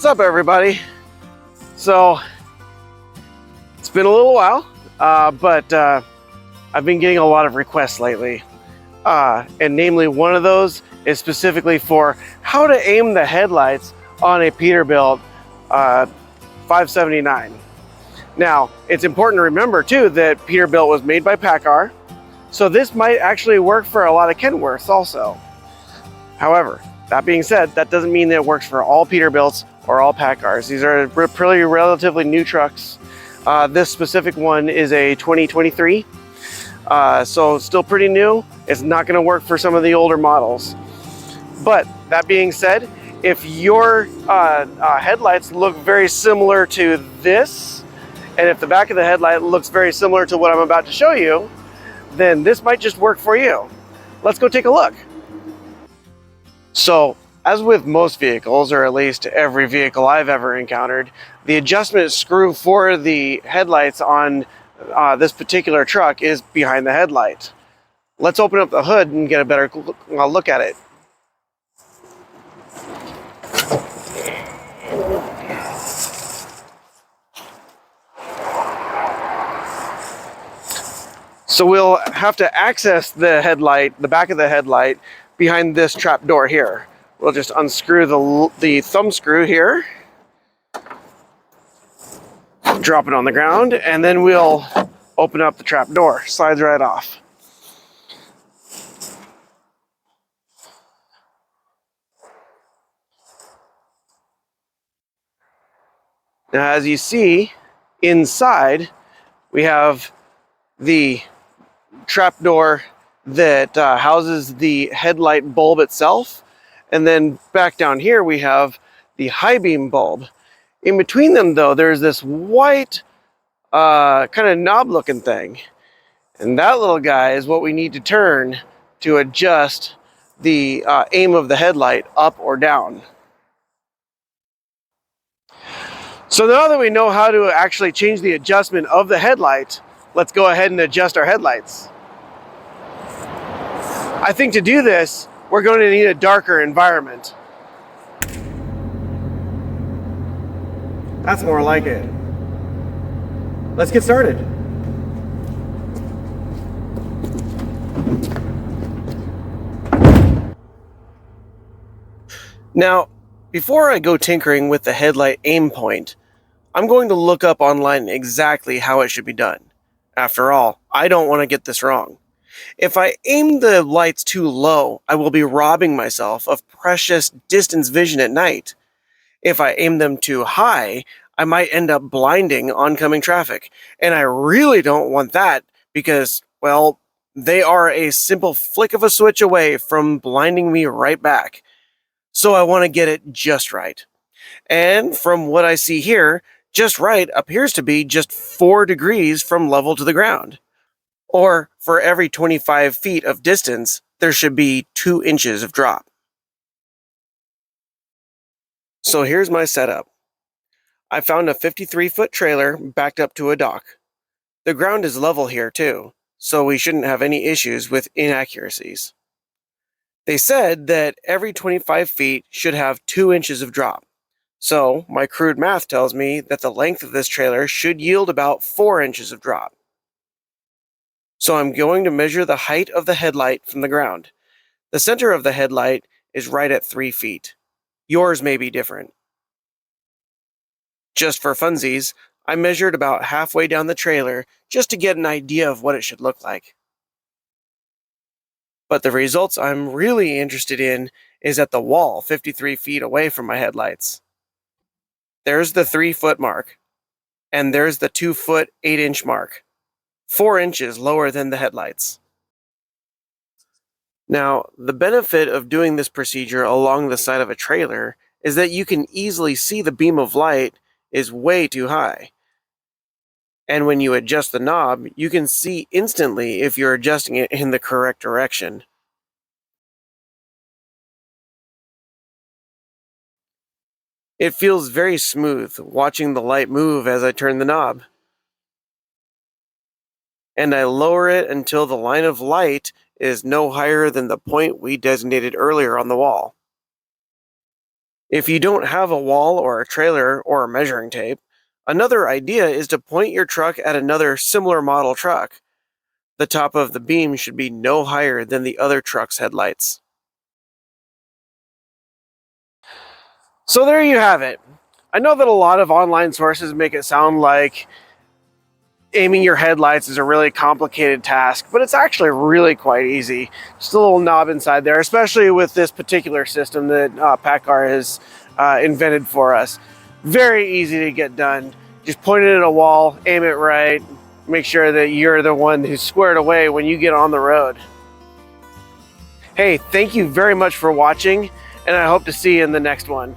up, everybody? So it's been a little while, but I've been getting a lot of requests lately, and namely one of those is specifically for how to aim the headlights on a Peterbilt 579. Now, it's important to remember too that Peterbilt was made by Paccar, so this might actually work for a lot of Kenworths also. However, that being said, that doesn't mean that it works for all Peterbilts or all Packars. These are pretty relatively new trucks. This specific one is a 2023, so still pretty new. It's not going to work for some of the older models. But that being said, if your headlights look very similar to this, and if the back of the headlight looks very similar to what I'm about to show you, then this might just work for you. Let's go take a look. So, as with most vehicles, or at least every vehicle I've ever encountered, the adjustment screw for the headlights on this particular truck is behind the headlight. Let's open up the hood and get a better look at it. So we'll have to access the headlight, the back of the headlight, behind this trap door here. We'll just unscrew the thumb screw here, drop it on the ground, and then we'll open up the trap door. Slides right off. Now, as you see, inside we have the trap door that houses the headlight bulb itself, and then back down here we have the high beam bulb. In between them though, there's this white kind of knob looking thing, and that little guy is what we need to turn to adjust the aim of the headlight up or down. So now that we know how to actually change the adjustment of the headlight, let's go ahead and adjust our headlights. I think to do this, we're going to need a darker environment. That's more like it. Let's get started. Now, before I go tinkering with the headlight aim point, I'm going to look up online exactly how it should be done. After all, I don't want to get this wrong. If I aim the lights too low, I will be robbing myself of precious distance vision at night. If I aim them too high, I might end up blinding oncoming traffic, and I really don't want that because, well, they are a simple flick of a switch away from blinding me right back. So I want to get it just right. And from what I see here, just right appears to be just 4 degrees from level to the ground. Or for every 25 feet of distance, there should be 2 inches of drop. So here's my setup. I found a 53-foot trailer backed up to a dock. The ground is level here too, so we shouldn't have any issues with inaccuracies. They said that every 25 feet should have 2 inches of drop. So my crude math tells me that the length of this trailer should yield about 4 inches of drop. So I'm going to measure the height of the headlight from the ground. The center of the headlight is right at 3 feet. Yours may be different. Just for funsies, I measured about halfway down the trailer just to get an idea of what it should look like. But the results I'm really interested in is at the wall 53 feet away from my headlights. There's the 3-foot mark, and there's the 2-foot 8-inch mark. 4 inches lower than the headlights. Now, the benefit of doing this procedure along the side of a trailer is that you can easily see the beam of light is way too high. And when you adjust the knob, you can see instantly if you're adjusting it in the correct direction. It feels very smooth watching the light move as I turn the knob. And I lower it until the line of light is no higher than the point we designated earlier on the wall. If you don't have a wall or a trailer or a measuring tape, another idea is to point your truck at another similar model truck. The top of the beam should be no higher than the other truck's headlights. So there you have it. I know that a lot of online sources make it sound like aiming your headlights is a really complicated task, but it's actually really quite easy. Just a little knob inside there, especially with this particular system that Paccar has invented for us. Very easy to get done. Just point it at a wall, aim it right, make sure that you're the one who's squared away when you get on the road. Hey, thank you very much for watching, and I hope to see you in the next one.